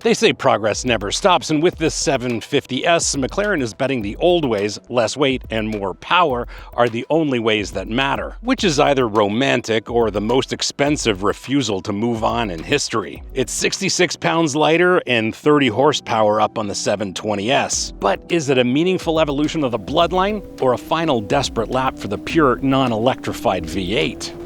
They say progress never stops, and with this 750S, McLaren is betting the old ways, less weight and more power, are the only ways that matter, which is either romantic or the most expensive refusal to move on in history. It's 66 pounds lighter and 30 horsepower up on the 720S. But is it a meaningful evolution of the bloodline, or a final desperate lap for the pure, non-electrified V8?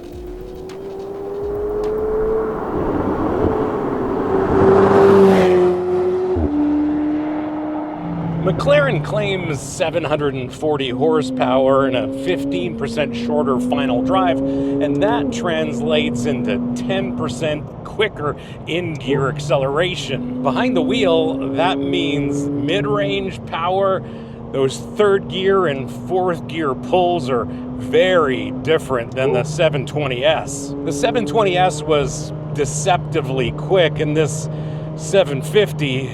McLaren claims 740 horsepower and a 15% shorter final drive, and that translates into 10% quicker in-gear acceleration. Behind the wheel, that means mid-range power. Those third gear and fourth gear pulls are very different than the 720S. The 720S was deceptively quick, and this 750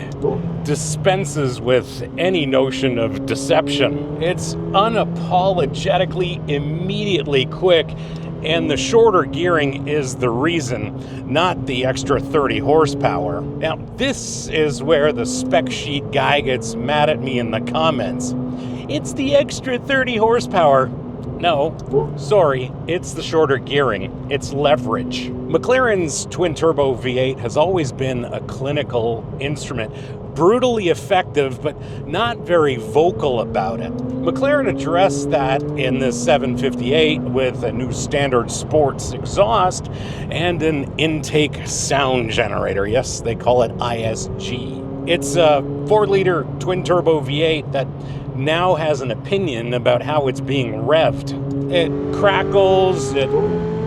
dispenses with any notion of deception. It's unapologetically, immediately quick, and the shorter gearing is the reason, not the extra 30 horsepower. Now, this is where the spec sheet guy gets mad at me in the comments. It's the extra 30 horsepower. No, sorry, it's the shorter gearing. It's leverage. McLaren's twin-turbo V8 has always been a clinical instrument, brutally effective, but not very vocal about it. McLaren addressed that in the 758 with a new standard sports exhaust and an intake sound generator. Yes, they call it ISG. It's a 4-liter twin-turbo V8 that now has an opinion about how it's being revved. It crackles, it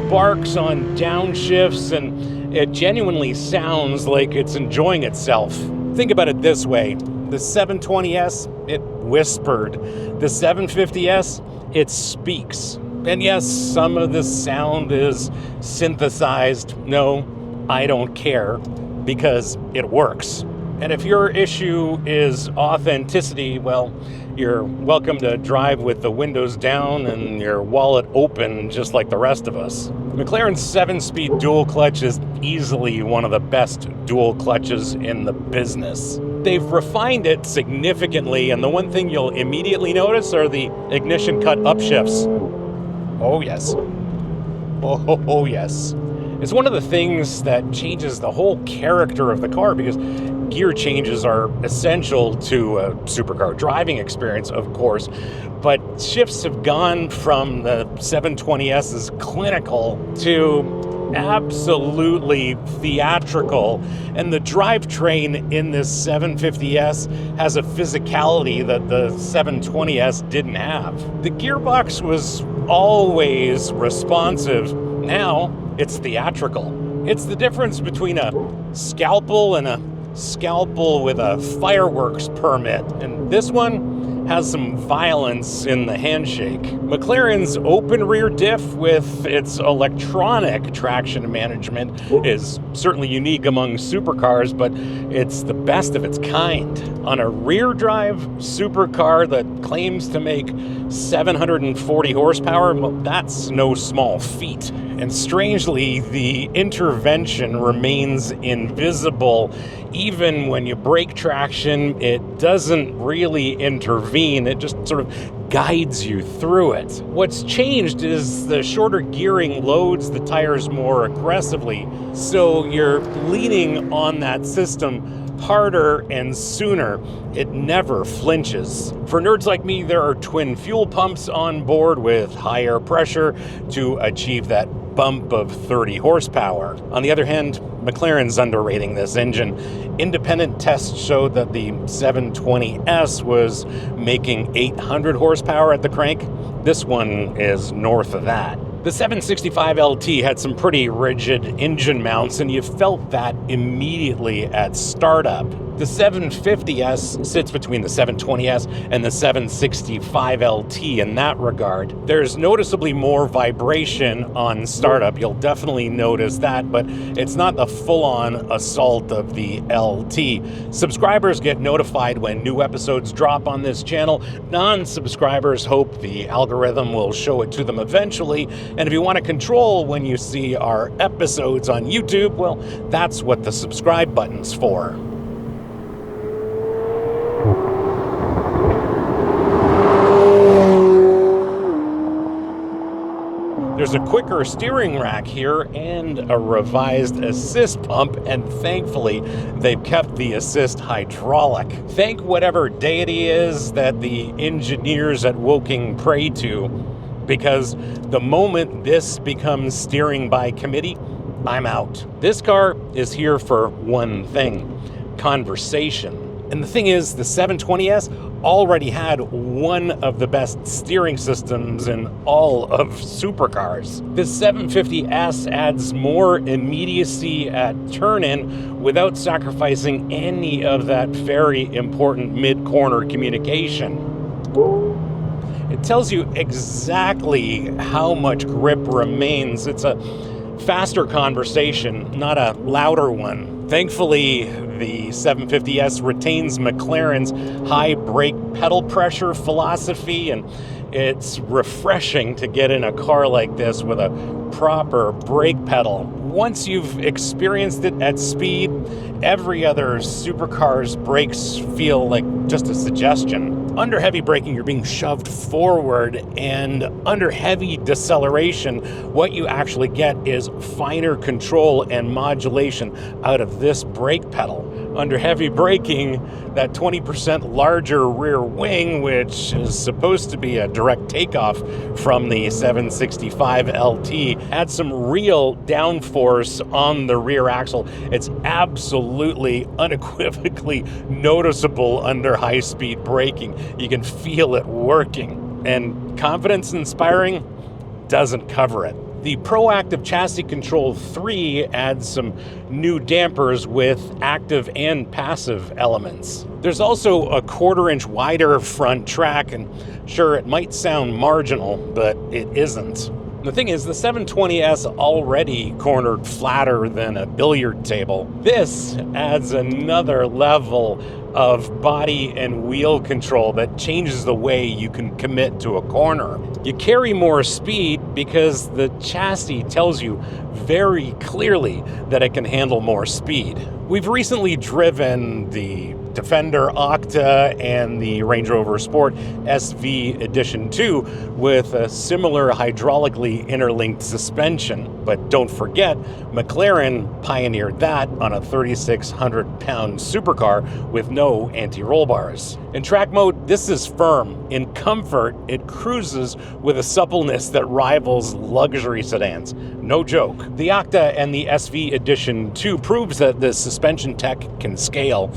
barks on downshifts, and it genuinely sounds like it's enjoying itself. Think about it this way. The 720S, it whispered. The 750S, it speaks. And yes, some of the sound is synthesized. No, I don't care, because it works. And if your issue is authenticity, well, you're welcome to drive with the windows down and your wallet open just like the rest of us. McLaren's 7-speed dual clutch is easily one of the best dual clutches in the business. They've refined it significantly, and the one thing you'll immediately notice are the ignition cut upshifts. Oh yes. Oh yes. It's one of the things that changes the whole character of the car, because gear changes are essential to a supercar driving experience, of course, but shifts have gone from the 720S's clinical to absolutely theatrical, and the drivetrain in this 750S has a physicality that the 720S didn't have. The gearbox was always responsive. Now it's theatrical. It's the difference between a scalpel and a scalpel with a fireworks permit, and this one has some violence in the handshake. McLaren's open rear diff with its electronic traction management is certainly unique among supercars, but it's the best of its kind. On a rear drive supercar that claims to make 740 horsepower, well, that's no small feat. And strangely, the intervention remains invisible. Even when you brake traction, it doesn't really intervene. It just sort of guides you through it. What's changed is the shorter gearing loads the tires more aggressively, so you're leaning on that system harder and sooner. It never flinches. For nerds like me, there are twin fuel pumps on board with higher pressure to achieve that bump of 30 horsepower. On the other hand, McLaren's underrating this engine. Independent tests showed that the 720S was making 800 horsepower at the crank. This one is north of that. The 765LT had some pretty rigid engine mounts, and you felt that immediately at startup. The 750S sits between the 720S and the 765LT in that regard. There's noticeably more vibration on startup. You'll definitely notice that, but it's not the full-on assault of the LT. Subscribers get notified when new episodes drop on this channel. Non-subscribers hope the algorithm will show it to them eventually. And if you want to control when you see our episodes on YouTube, well, that's what the subscribe button's for. There's a quicker steering rack here and a revised assist pump, and thankfully they've kept the assist hydraulic. Thank whatever deity is that the engineers at Woking pray to, because the moment this becomes steering by committee, I'm out. This car is here for one thing: conversation. And the thing is, the 720S already had one of the best steering systems in all of supercars. This 750S adds more immediacy at turn-in without sacrificing any of that very important mid-corner communication. It tells you exactly how much grip remains. It's a faster conversation, not a louder one. Thankfully, the 750S retains McLaren's high brake pedal pressure philosophy, and it's refreshing to get in a car like this with a proper brake pedal. Once you've experienced it at speed, every other supercar's brakes feel like just a suggestion. Under heavy braking, you're being shoved forward, and under heavy deceleration, what you actually get is finer control and modulation out of this brake pedal. Under heavy braking, that 20% larger rear wing, which is supposed to be a direct takeoff from the 765 LT, adds some real downforce on the rear axle. It's absolutely, unequivocally noticeable under high-speed braking. You can feel it working. And confidence-inspiring doesn't cover it. The Proactive Chassis Control 3 adds some new dampers with active and passive elements. There's also a 1/4 inch wider front track, and sure, it might sound marginal, but it isn't. The thing is, the 720S already cornered flatter than a billiard table. This adds another level of body and wheel control that changes the way you can commit to a corner. You carry more speed because the chassis tells you very clearly that it can handle more speed. We've recently driven the Defender Octa and the Range Rover Sport SV Edition 2 with a similar hydraulically interlinked suspension. But don't forget, McLaren pioneered that on a 3,600-pound supercar with no anti-roll bars. In track mode, this is firm. In comfort, it cruises with a suppleness that rivals luxury sedans. No joke. The Octa and the SV Edition 2 proves that the suspension tech can scale.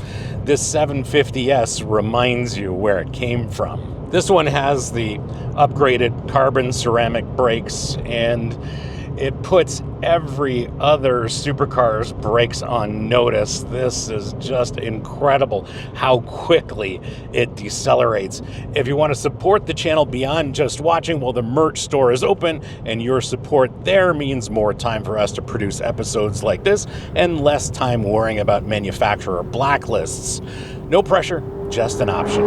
This 750S reminds you where it came from. This one has the upgraded carbon ceramic brakes, and it puts every other supercar's brakes on notice. This is just incredible how quickly it decelerates. If you want to support the channel beyond just watching, well, the merch store is open, and your support there means more time for us to produce episodes like this and less time worrying about manufacturer blacklists. No pressure, just an option.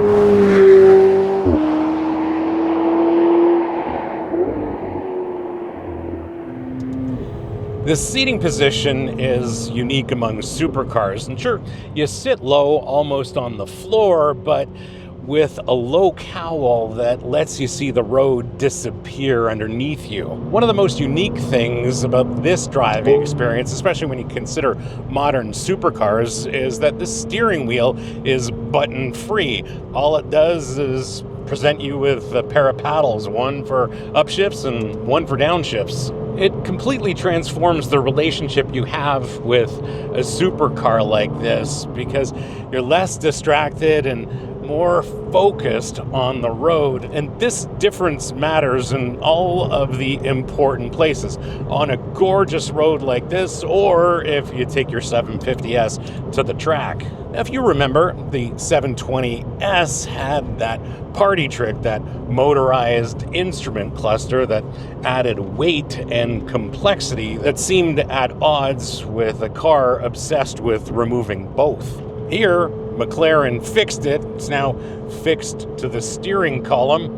The seating position is unique among supercars, and sure, you sit low almost on the floor, but with a low cowl that lets you see the road disappear underneath you. One of the most unique things about this driving experience, especially when you consider modern supercars, is that the steering wheel is button-free. All it does is present you with a pair of paddles, one for upshifts and one for downshifts. It completely transforms the relationship you have with a supercar like this, because you're less distracted and more focused on the road. And this difference matters in all of the important places. On a gorgeous road like this, or if you take your 750S to the track. Now, if you remember, the 720S had that party trick, that motorized instrument cluster that added weight and complexity that seemed at odds with a car obsessed with removing both. Here, McLaren fixed it. It's now fixed to the steering column.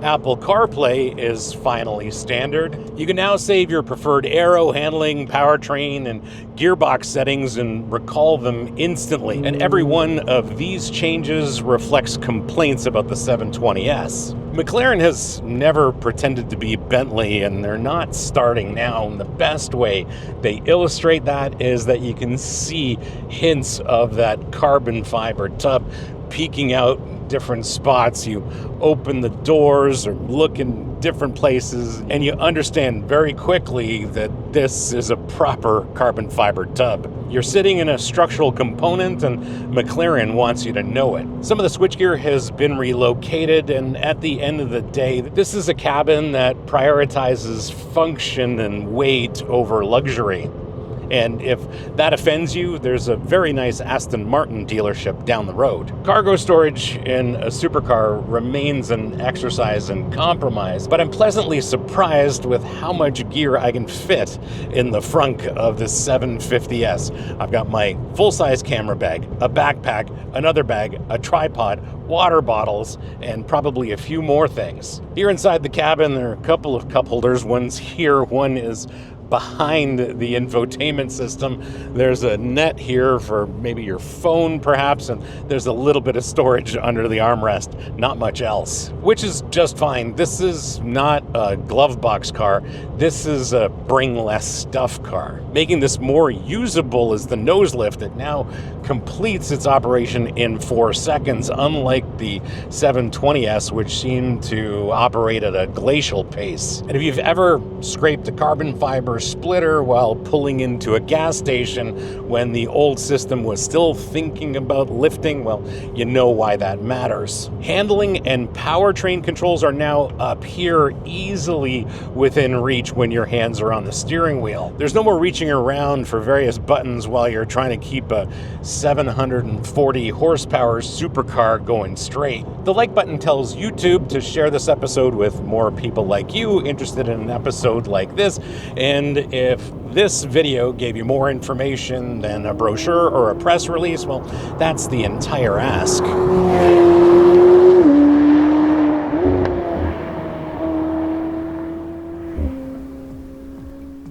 Apple CarPlay is finally standard. You can now save your preferred aero, handling, powertrain, and gearbox settings and recall them instantly. And every one of these changes reflects complaints about the 720S. McLaren has never pretended to be Bentley, and they're not starting now. And the best way they illustrate that is that you can see hints of that carbon fiber tub peeking out in different spots. You open the doors or look in different places, and you understand very quickly that this is a proper carbon fiber tub. You're sitting in a structural component, and McLaren wants you to know it. Some of the switchgear has been relocated, and at the end of the day, this is a cabin that prioritizes function and weight over luxury. And if that offends you, there's a very nice Aston Martin dealership down the road. Cargo storage in a supercar remains an exercise in compromise, but I'm pleasantly surprised with how much gear I can fit in the frunk of this 750S. I've got my full-size camera bag, a backpack, another bag, a tripod, water bottles, and probably a few more things. Here inside the cabin, there are a couple of cup holders. One's here, one is behind the infotainment system. There's a net here for maybe your phone perhaps, and there's a little bit of storage under the armrest, not much else, which is just fine. This is not a glove box car. This is a bring less stuff car. Making this more usable is the nose lift. It now completes its operation in 4 seconds, unlike the 720S, which seemed to operate at a glacial pace. And if you've ever scraped a carbon fiber splitter while pulling into a gas station when the old system was still thinking about lifting, well, you know why that matters. Handling and powertrain controls are now up here, easily within reach when your hands are on the steering wheel. There's no more reaching around for various buttons while you're trying to keep a 740 horsepower supercar going straight. The like button tells YouTube to share this episode with more people like you interested in an episode like this, and if this video gave you more information than a brochure or a press release, well, that's the entire ask.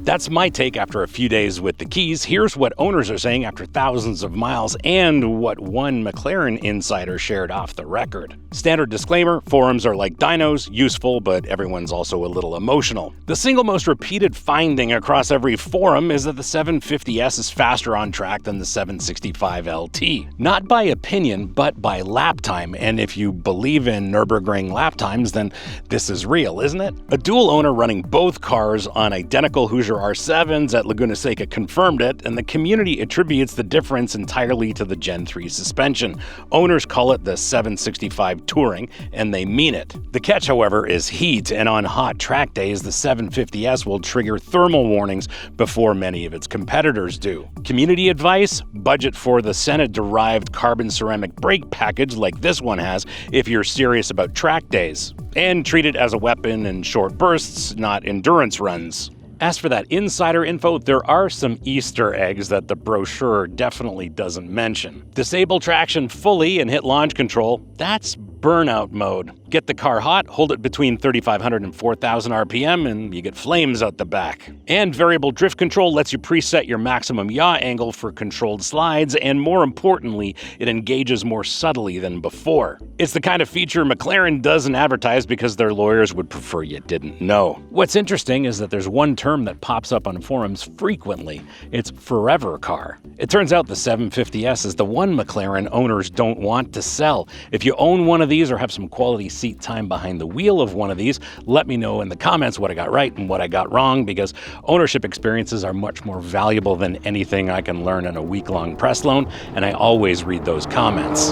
That's my take after a few days with the keys. Here's what owners are saying after thousands of miles, and what one McLaren insider shared off the record. Standard disclaimer, forums are like dinos, useful, but everyone's also a little emotional. The single most repeated finding across every forum is that the 750S is faster on track than the 765 LT. Not by opinion, but by lap time, and if you believe in Nürburgring lap times, then this is real, isn't it? A dual owner running both cars on identical Hoosier R7s at Laguna Seca confirmed it, and the community attributes the difference entirely to the Gen 3 suspension. Owners call it the 765 Touring, and they mean it. The catch, however, is heat, and on hot track days, the 750S will trigger thermal warnings before many of its competitors do. Community advice? Budget for the Senna-derived carbon ceramic brake package like this one has if you're serious about track days. And treat it as a weapon in short bursts, not endurance runs. As for that insider info, there are some Easter eggs that the brochure definitely doesn't mention. Disable traction fully and hit launch control, that's burnout mode. Get the car hot, hold it between 3,500 and 4,000 RPM, and you get flames out the back. And variable drift control lets you preset your maximum yaw angle for controlled slides, and more importantly, it engages more subtly than before. It's the kind of feature McLaren doesn't advertise because their lawyers would prefer you didn't know. What's interesting is that there's one term that pops up on forums frequently. It's forever car. It turns out the 750S is the one McLaren owners don't want to sell. If you own one of these or have some quality seat time behind the wheel of one of these, let me know in the comments what I got right and what I got wrong, because ownership experiences are much more valuable than anything I can learn in a week-long press loan, and I always read those comments.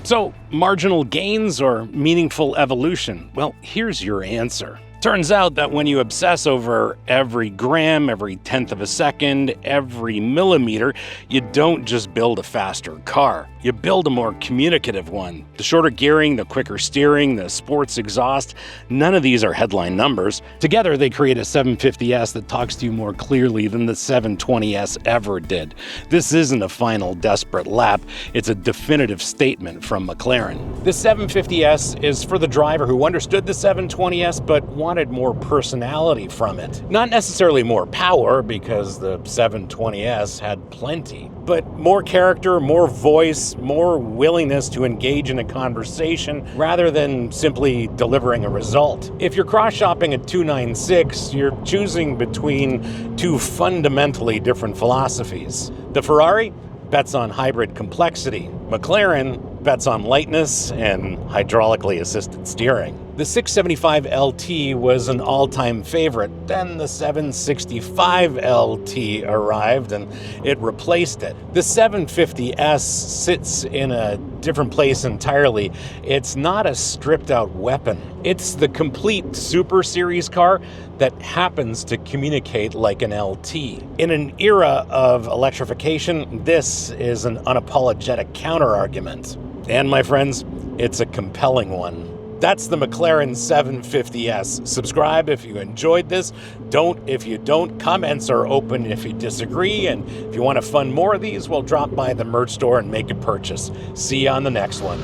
So, marginal gains or meaningful evolution? Well, here's your answer. Turns out that when you obsess over every gram, every tenth of a second, every millimeter, you don't just build a faster car. You build a more communicative one. The shorter gearing, the quicker steering, the sports exhaust, none of these are headline numbers. Together, they create a 750S that talks to you more clearly than the 720S ever did. This isn't a final desperate lap. It's a definitive statement from McLaren. The 750S is for the driver who understood the 720S but wanted more personality from it. Not necessarily more power, because the 720S had plenty, but more character, more voice, more willingness to engage in a conversation rather than simply delivering a result. If you're cross-shopping a 296, you're choosing between two fundamentally different philosophies. The Ferrari bets on hybrid complexity. McLaren bets on lightness and hydraulically assisted steering. The 675 LT was an all-time favorite. Then the 765 LT arrived and it replaced it. The 750S sits in a different place entirely. It's not a stripped-out weapon. It's the complete Super Series car that happens to communicate like an LT. In an era of electrification, this is an unapologetic counter-argument. And my friends, it's a compelling one. That's the McLaren 750S. Subscribe if you enjoyed this. Don't if you don't. Comments are open if you disagree. And if you want to fund more of these, well, drop by the merch store and make a purchase. See you on the next one.